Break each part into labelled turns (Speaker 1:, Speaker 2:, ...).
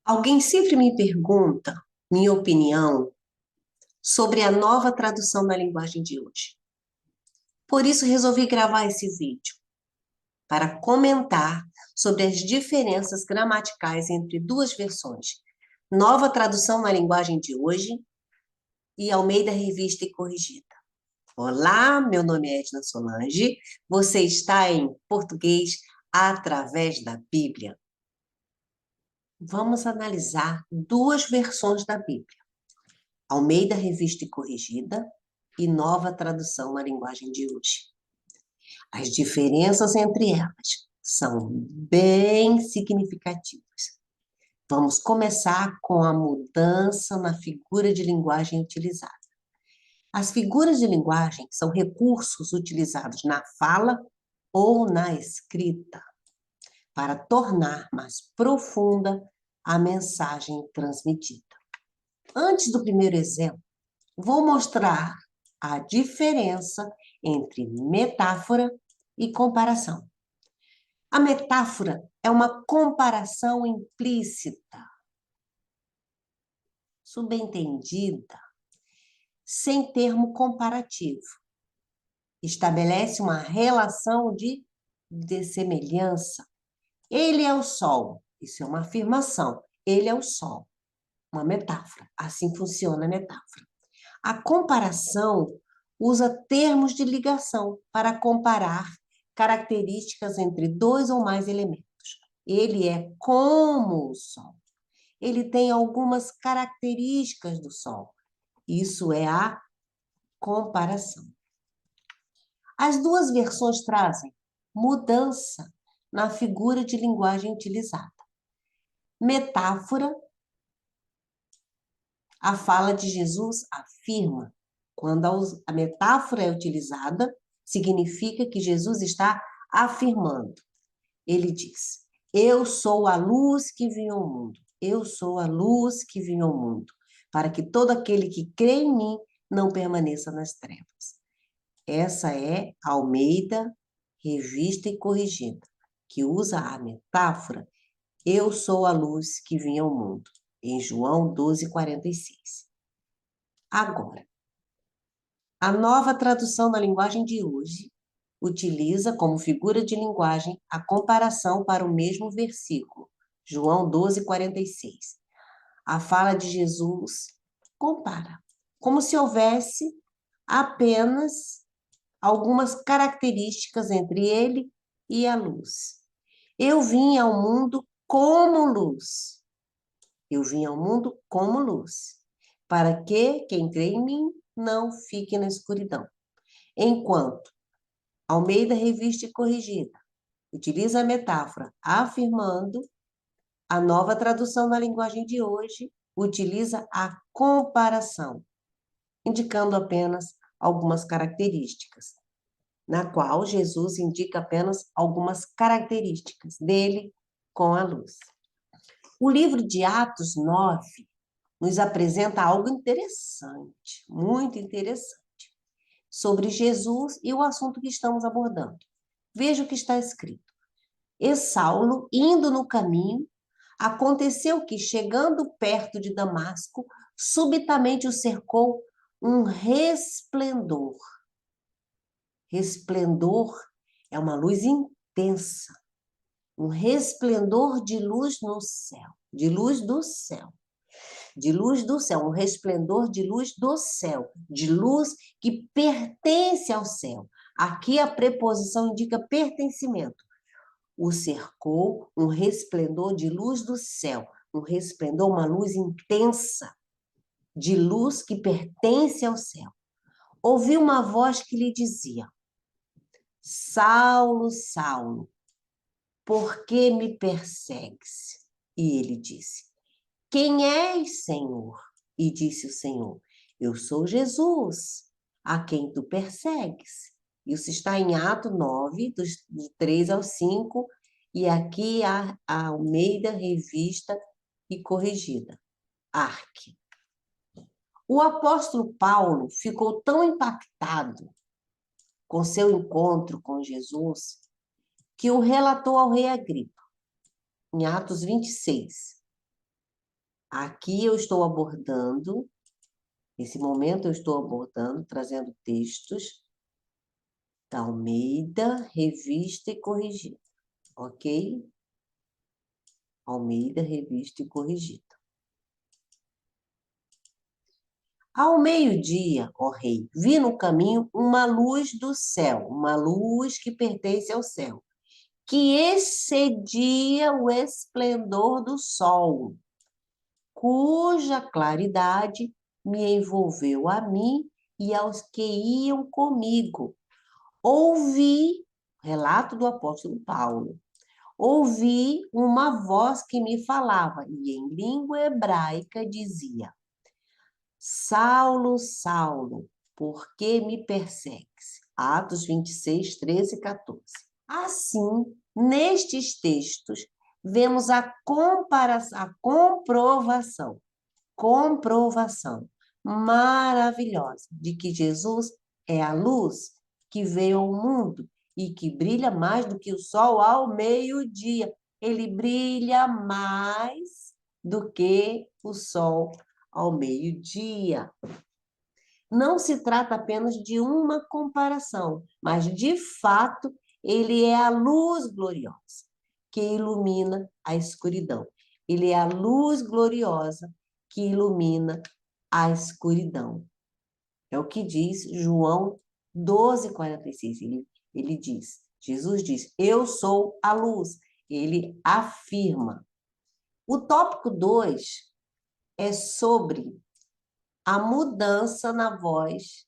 Speaker 1: Alguém sempre me pergunta minha opinião sobre a nova tradução na linguagem de hoje. Por isso, resolvi gravar esse vídeo para comentar sobre as diferenças gramaticais entre duas versões: nova tradução na linguagem de hoje e Almeida Revista e Corrigida. Olá, meu nome é Edna Solange, você está em Português através da Bíblia. Vamos analisar duas versões da Bíblia: Almeida Revista e Corrigida e Nova Tradução na Linguagem de hoje. As diferenças entre elas são bem significativas. Vamos começar com a mudança na figura de linguagem utilizada. As figuras de linguagem são recursos utilizados na fala ou na escrita para tornar mais profunda a mensagem transmitida. Antes do primeiro exemplo, vou mostrar a diferença entre metáfora e comparação. A metáfora é uma comparação implícita, subentendida, sem termo comparativo. Estabelece uma relação de semelhança. Ele é o sol. Isso é uma afirmação. Ele é o sol. Uma metáfora. Assim funciona a metáfora. A comparação usa termos de ligação para comparar características entre dois ou mais elementos. Ele é como o Sol. Ele tem algumas características do Sol. Isso é a comparação. As duas versões trazem mudança na figura de linguagem utilizada. Metáfora, a fala de Jesus afirma. Quando a metáfora é utilizada, significa que Jesus está afirmando. Ele diz: eu sou a luz que vim ao mundo. Eu sou a luz que vim ao mundo, para que todo aquele que crê em mim não permaneça nas trevas. Essa é Almeida, Revista e Corrigida, que usa a metáfora eu sou a luz que vim ao mundo, em João 12:46. Agora, a nova tradução na linguagem de hoje utiliza como figura de linguagem a comparação para o mesmo versículo, João 12:46. A fala de Jesus compara, como se houvesse apenas algumas características entre ele e a luz. Eu vim ao mundo como luz. Eu vim ao mundo como luz, para que quem crê em mim não fique na escuridão. Enquanto Almeida Revista e Corrigida utiliza a metáfora afirmando, a nova tradução na linguagem de hoje utiliza a comparação, indicando apenas algumas características, na qual Jesus indica apenas algumas características dele com a luz. O livro de Atos 9 nos apresenta algo interessante, muito interessante, sobre Jesus e o assunto que estamos abordando. Veja o que está escrito. E Saulo, indo no caminho, aconteceu que, chegando perto de Damasco, subitamente o cercou um resplendor. Resplendor é uma luz intensa, um resplendor de luz no céu, de luz do céu. De luz do céu, um resplendor de luz do céu, de luz que pertence ao céu. Aqui a preposição indica pertencimento. O cercou um resplendor de luz do céu, um resplendor, uma luz intensa, de luz que pertence ao céu. Ouviu uma voz que lhe dizia: Saulo, Saulo, por que me persegues? E ele disse: quem és, Senhor? E disse o Senhor: eu sou Jesus, a quem tu persegues. Isso está em Atos 9, do 3 ao 5, e aqui a Almeida Revista e Corrigida, ARC. O apóstolo Paulo ficou tão impactado com seu encontro com Jesus que o relatou ao rei Agripa, em Atos 26. Aqui eu estou abordando, nesse momento eu estou abordando, trazendo textos da Almeida, Revista e Corrigida, ok? Almeida, Revista e Corrigida. Ao meio-dia, ó rei, vi no caminho uma luz do céu, uma luz que pertence ao céu, que excedia o esplendor do sol, cuja claridade me envolveu a mim e aos que iam comigo. Ouvi, relato do apóstolo Paulo, ouvi uma voz que me falava, e em língua hebraica dizia: Saulo, Saulo, por que me persegues? Atos 26, 13 e 14. Assim, nestes textos, vemos a comparação, a comprovação maravilhosa de que Jesus é a luz que veio ao mundo e que brilha mais do que o sol ao meio-dia. Ele brilha mais do que o sol ao meio-dia. Não se trata apenas de uma comparação, mas de fato ele é a luz gloriosa que ilumina a escuridão. Ele é a luz gloriosa que ilumina a escuridão. É o que diz João 12:46. Ele diz, Jesus diz, eu sou a luz. Ele afirma. O tópico 2 é sobre a mudança na voz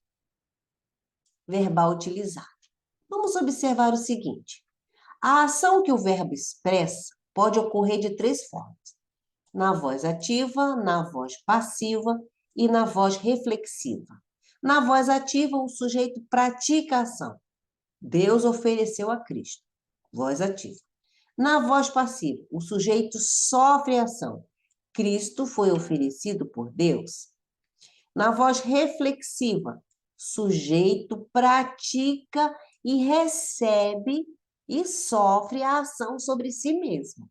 Speaker 1: verbal utilizada. Vamos observar o seguinte: a ação que o verbo expressa pode ocorrer de 3 formas: na voz ativa, na voz passiva e na voz reflexiva. Na voz ativa, o sujeito pratica a ação. Deus ofereceu a Cristo. Voz ativa. Na voz passiva, o sujeito sofre a ação. Cristo foi oferecido por Deus. Na voz reflexiva, sujeito pratica e recebe e sofre a ação sobre si mesmo.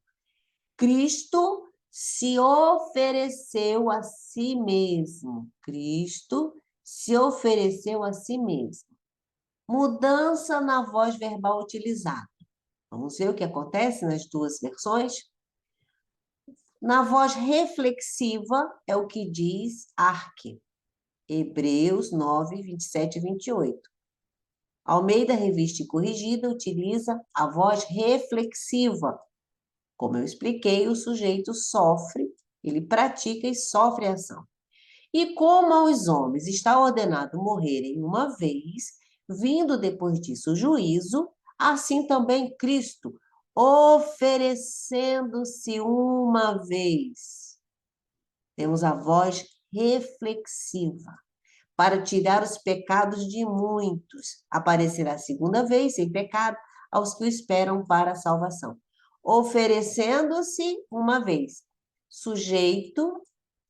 Speaker 1: Cristo se ofereceu a si mesmo. Cristo se ofereceu a si mesmo. Mudança na voz verbal utilizada. Vamos ver o que acontece nas duas versões? Na voz reflexiva, é o que diz arque. Hebreus 9, 27 e 28. Almeida, Revista e Corrigida, utiliza a voz reflexiva. Como eu expliquei, o sujeito sofre, ele pratica e sofre a ação. E como aos homens está ordenado morrerem uma vez, vindo depois disso o juízo, assim também Cristo, oferecendo-se uma vez. Temos a voz reflexiva. Para tirar os pecados de muitos, aparecerá segunda vez, sem pecado, aos que o esperam para a salvação. Oferecendo-se uma vez. Sujeito,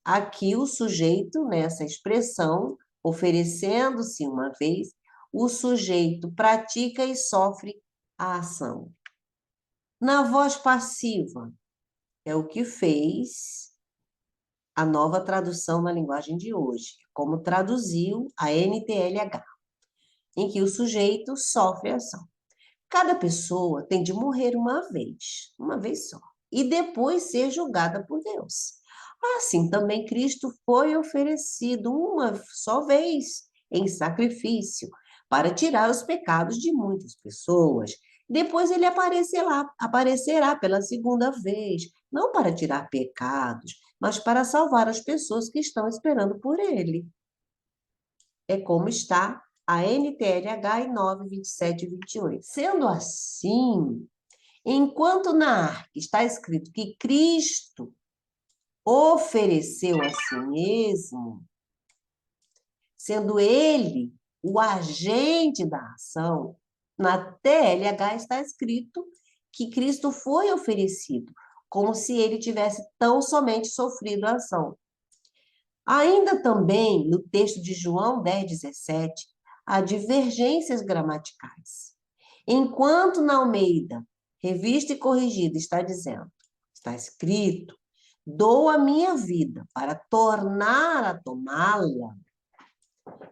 Speaker 1: aqui o sujeito, nessa expressão, oferecendo-se uma vez, o sujeito pratica e sofre a ação. Na voz passiva, é o que fez a nova tradução na linguagem de hoje, como traduziu a NTLH, em que o sujeito sofre a ação. Cada pessoa tem de morrer uma vez só, e depois ser julgada por Deus. Assim também Cristo foi oferecido uma só vez em sacrifício para tirar os pecados de muitas pessoas. Depois ele aparecerá pela segunda vez, não para tirar pecados, mas para salvar as pessoas que estão esperando por ele. É como está a NTLH em 9, 27 e 28. Sendo assim, enquanto na arca está escrito que Cristo ofereceu a si mesmo, sendo ele o agente da ação, na TLH está escrito que Cristo foi oferecido, como se ele tivesse tão somente sofrido a ação. Ainda também, no texto de João 10:17, há divergências gramaticais. Enquanto na Almeida, Revista e Corrigida, está escrito, dou a minha vida para tornar a tomá-la.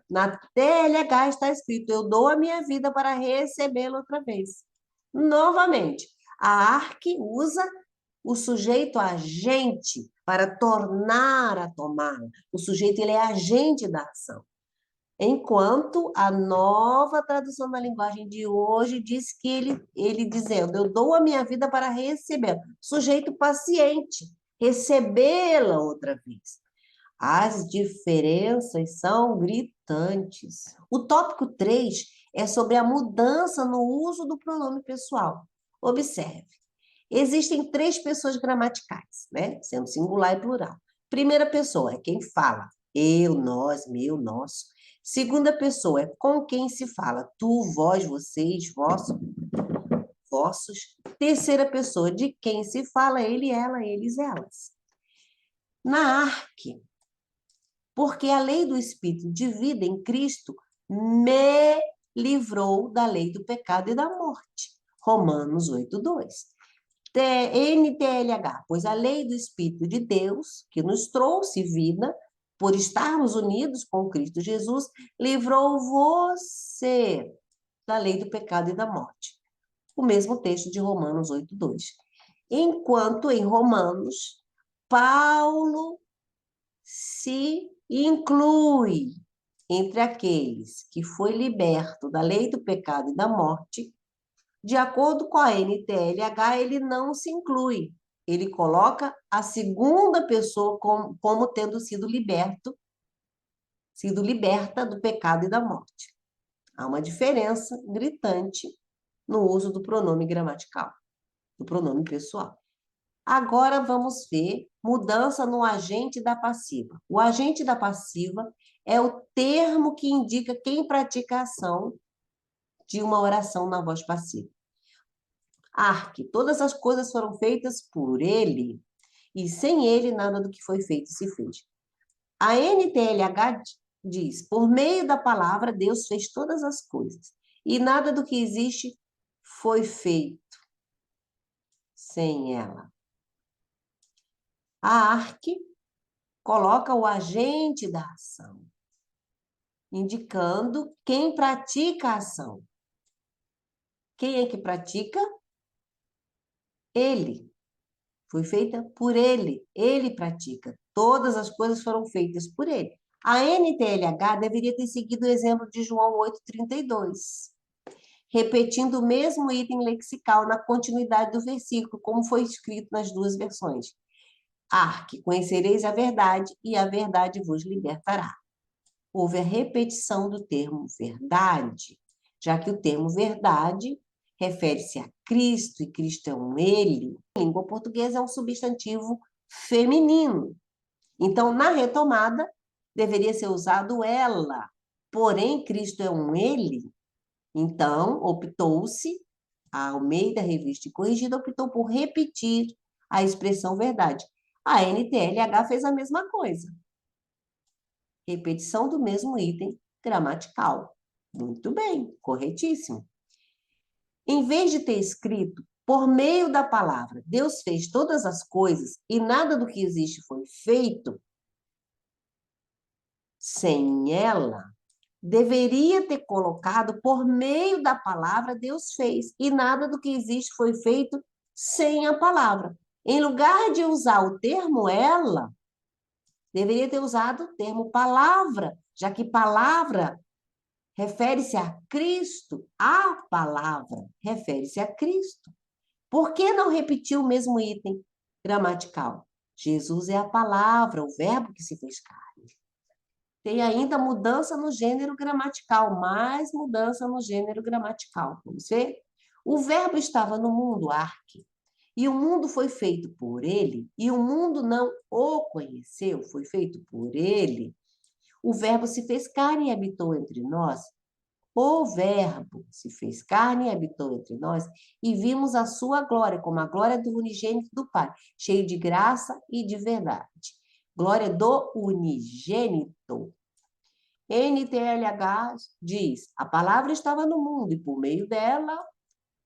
Speaker 1: Na TLH está escrito, eu dou a minha vida para recebê-la outra vez. Novamente, a ARC usa o sujeito agente para tornar a tomá-la. O sujeito ele é agente da ação. Enquanto a nova tradução da linguagem de hoje diz que ele dizendo, eu dou a minha vida para recebê-la. Sujeito paciente, recebê-la outra vez. As diferenças são gritantes. O tópico 3 é sobre a mudança no uso do pronome pessoal. Observe. Existem 3 pessoas gramaticais, né? Sendo singular e plural. Primeira pessoa é quem fala. Eu, nós, meu, nosso. Segunda pessoa é com quem se fala. Tu, vós, vocês, vosso, vossos. Terceira pessoa de quem se fala. Ele, ela, eles, elas. Na ARC, porque a lei do Espírito de vida em Cristo me livrou da lei do pecado e da morte. Romanos 8:2. NTLH, pois a lei do Espírito de Deus, que nos trouxe vida, por estarmos unidos com Cristo Jesus, livrou você da lei do pecado e da morte. O mesmo texto de Romanos 8:2. Enquanto em Romanos, Paulo se inclui entre aqueles que foi liberto da lei do pecado e da morte, de acordo com a NTLH, ele não se inclui. Ele coloca a segunda pessoa como tendo sido liberta do pecado e da morte. Há uma diferença gritante no uso do pronome gramatical, do pronome pessoal. Agora vamos ver mudança no agente da passiva. O agente da passiva é o termo que indica quem pratica a ação de uma oração na voz passiva. Arque, todas as coisas foram feitas por ele, e sem ele nada do que foi feito se fez. A NTLH diz, por meio da palavra, Deus fez todas as coisas, e nada do que existe foi feito sem ela. A ARC coloca o agente da ação, indicando quem pratica a ação. Quem é que pratica? Ele. Foi feita por ele. Ele pratica. Todas as coisas foram feitas por ele. A NTLH deveria ter seguido o exemplo de João 8:32, repetindo o mesmo item lexical na continuidade do versículo, como foi escrito nas duas versões. Arque, conhecereis a verdade, e a verdade vos libertará. Houve a repetição do termo verdade, já que o termo verdade refere-se a Cristo, e Cristo é um ele. Em língua portuguesa é um substantivo feminino. Então, na retomada, deveria ser usado ela. Porém, Cristo é um ele. Então, optou-se, a Almeida Revista e Corrigida optou por repetir a expressão verdade. A NTLH fez a mesma coisa. Repetição do mesmo item gramatical. Muito bem, corretíssimo. Em vez de ter escrito, por meio da palavra, Deus fez todas as coisas e nada do que existe foi feito sem ela, deveria ter colocado, por meio da palavra, Deus fez e nada do que existe foi feito sem a palavra. Em lugar de usar o termo ela, deveria ter usado o termo palavra, já que palavra refere-se a Cristo, a palavra refere-se a Cristo. Por que não repetir o mesmo item gramatical? Jesus é a palavra, o verbo que se fez carne. Tem ainda mudança no gênero gramatical, mais mudança no gênero gramatical. Vamos ver? O verbo estava no mundo, arque, e o mundo foi feito por ele, e o mundo não o conheceu, foi feito por ele. O verbo se fez carne e habitou entre nós. O verbo se fez carne e habitou entre nós, e vimos a sua glória, como a glória do unigênito do Pai, cheio de graça e de verdade. Glória do unigênito. NTLH diz, a palavra estava no mundo, e por meio dela,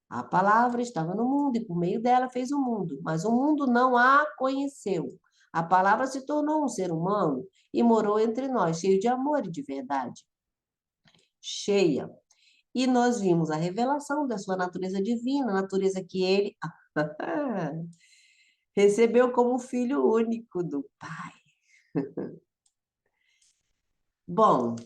Speaker 1: a palavra estava no mundo, e por meio dela fez o mundo, mas o mundo não a conheceu. A palavra se tornou um ser humano e morou entre nós, cheio de amor e de verdade. Cheia. E nós vimos a revelação da sua natureza divina, a natureza que ele recebeu como filho único do Pai. Bom,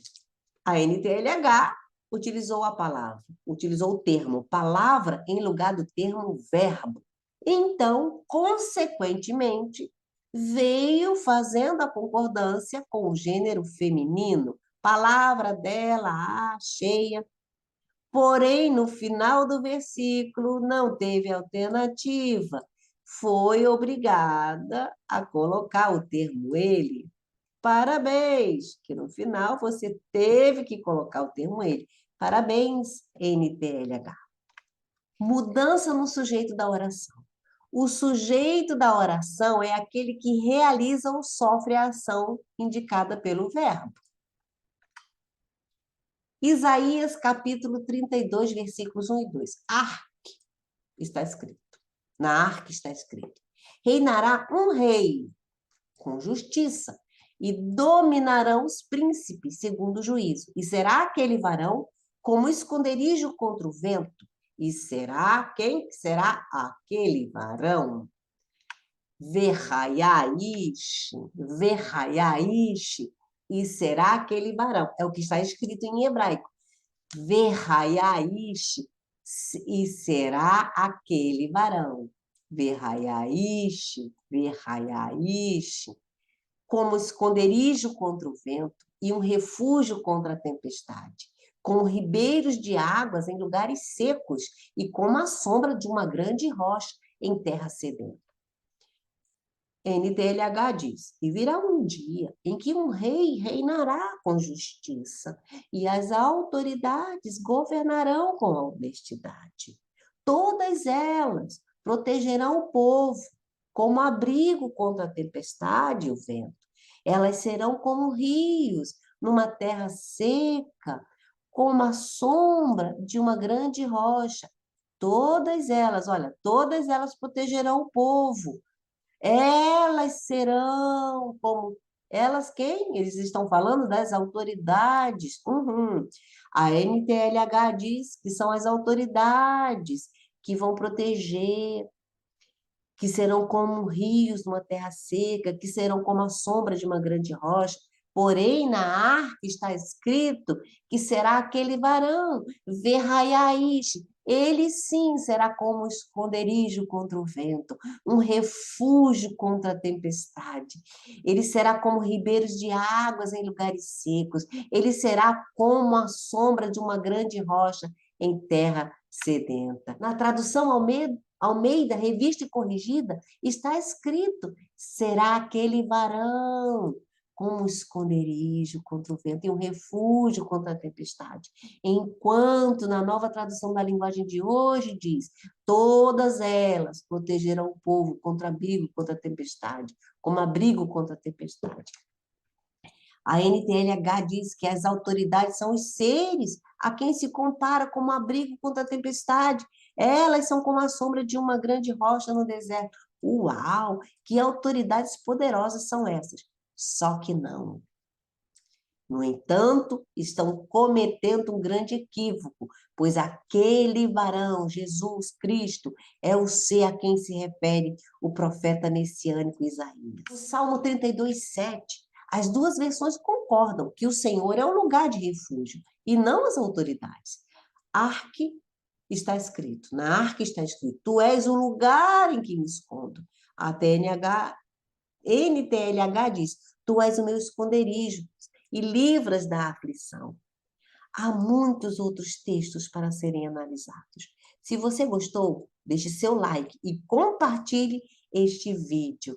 Speaker 1: a NTLH utilizou a palavra, utilizou o termo palavra em lugar do termo verbo. Então, consequentemente, veio fazendo a concordância com o gênero feminino, palavra dela, a cheia. Porém, no final do versículo, não teve alternativa. Foi obrigada a colocar o termo ele. Parabéns, que no final você teve que colocar o termo ele. Parabéns, NTLH. Mudança no sujeito da oração. O sujeito da oração é aquele que realiza ou sofre a ação indicada pelo verbo. Isaías capítulo 32, versículos 1 e 2. Arque está escrito. Na arque está escrito. Reinará um rei com justiça e dominarão os príncipes segundo o juízo. E será aquele varão como esconderijo contra o vento. E será quem será aquele varão? Verraiaish, Verraiaish, e será aquele varão. É o que está escrito em hebraico. Verraiaish, e será aquele varão. Verraiaish, Verraiaish, como esconderijo contra o vento e um refúgio contra a tempestade, como ribeiros de águas em lugares secos e como a sombra de uma grande rocha em terra sedenta. NTLH diz, e virá um dia em que um rei reinará com justiça e as autoridades governarão com honestidade. Todas elas protegerão o povo como abrigo contra a tempestade e o vento. Elas serão como rios numa terra seca, como a sombra de uma grande rocha. Todas elas, olha, todas elas protegerão o povo. Elas serão como... Elas quem? Eles estão falando das autoridades. A NTLH diz que são as autoridades que vão proteger, que serão como rios numa terra seca, que serão como a sombra de uma grande rocha. Porém, na arca está escrito que será aquele varão, Verraiaish. Ele sim será como um esconderijo contra o vento, um refúgio contra a tempestade. Ele será como ribeiros de águas em lugares secos. Ele será como a sombra de uma grande rocha em terra sedenta. Na tradução Almeida, revista e corrigida, está escrito, será aquele varão como um esconderijo contra o vento e um refúgio contra a tempestade. Enquanto na nova tradução da linguagem de hoje diz, todas elas protegerão o povo contra abrigo, contra a tempestade, como abrigo contra a tempestade. A NTLH diz que as autoridades são os seres a quem se compara como abrigo contra a tempestade. Elas são como a sombra de uma grande rocha no deserto. Uau! Que autoridades poderosas são essas? Só que não. No entanto, estão cometendo um grande equívoco, pois aquele varão, Jesus Cristo, é o ser a quem se refere o profeta messiânico Isaías. O Salmo 32, 7, as duas versões concordam que o Senhor é o lugar de refúgio e não as autoridades. Arque está escrito, na arca está escrito, tu és o lugar em que me escondo. A NTLH diz, tu és o meu esconderijo e livras da aflição. Há muitos outros textos para serem analisados. Se você gostou, deixe seu like e compartilhe este vídeo.